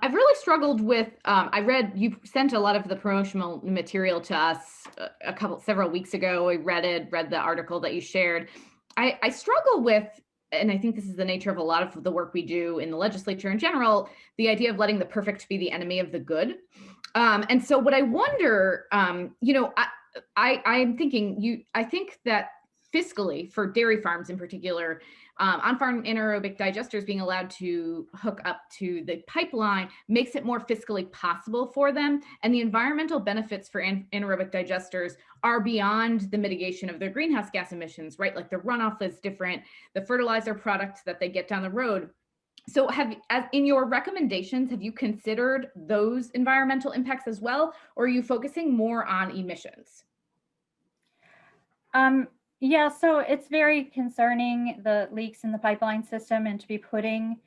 I've really struggled with, I read, you sent a lot of the promotional material to us several weeks ago. I read the article that you shared. I struggle with, and I think this is the nature of a lot of the work we do in the legislature in general, the idea of letting the perfect be the enemy of the good. And so what I wonder, I'm thinking I think that fiscally for dairy farms in particular, on-farm anaerobic digesters being allowed to hook up to the pipeline makes it more fiscally possible for them. And the environmental benefits for anaerobic digesters are beyond the mitigation of their greenhouse gas emissions, right? Like the runoff is different, the fertilizer products that they get down the road. So in your recommendations, have you considered those environmental impacts as well, or are you focusing more on emissions? Yeah, so it's very concerning, the leaks in the pipeline system, and to be putting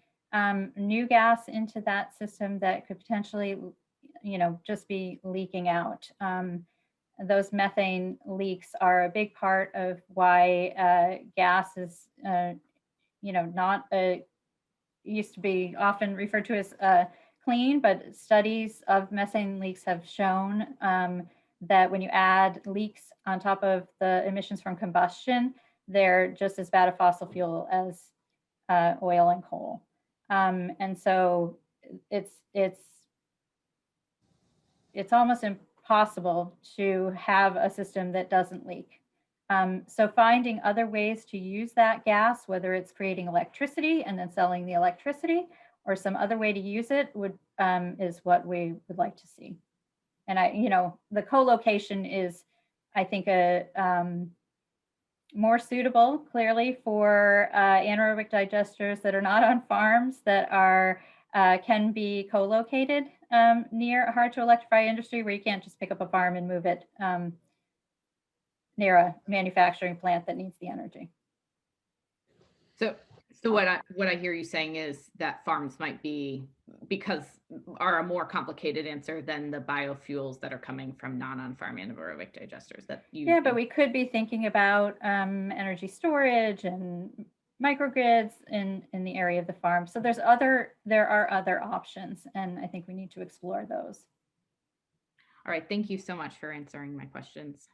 new gas into that system that could potentially, just be leaking out. Those methane leaks are a big part of why gas is, not used to be often referred to as clean, but studies of methane leaks have shown that when you add leaks on top of the emissions from combustion, they're just as bad a fossil fuel as oil and coal. And so it's almost impossible to have a system that doesn't leak. So finding other ways to use that gas, whether it's creating electricity and then selling the electricity, or some other way to use it, is what we would like to see. And the co-location is, I think, a more suitable, clearly, for anaerobic digesters that are not on farms, that are can be co-located near a hard to electrify industry, where you can't just pick up a farm and move it near a manufacturing plant that needs the energy. So what I hear you saying is that farms might be, because are a more complicated answer than the biofuels that are coming from non-on-farm anaerobic digesters that you. Yeah, but we could be thinking about energy storage and microgrids in the area of the farm. So there are other options, and I think we need to explore those. All right, thank you so much for answering my questions.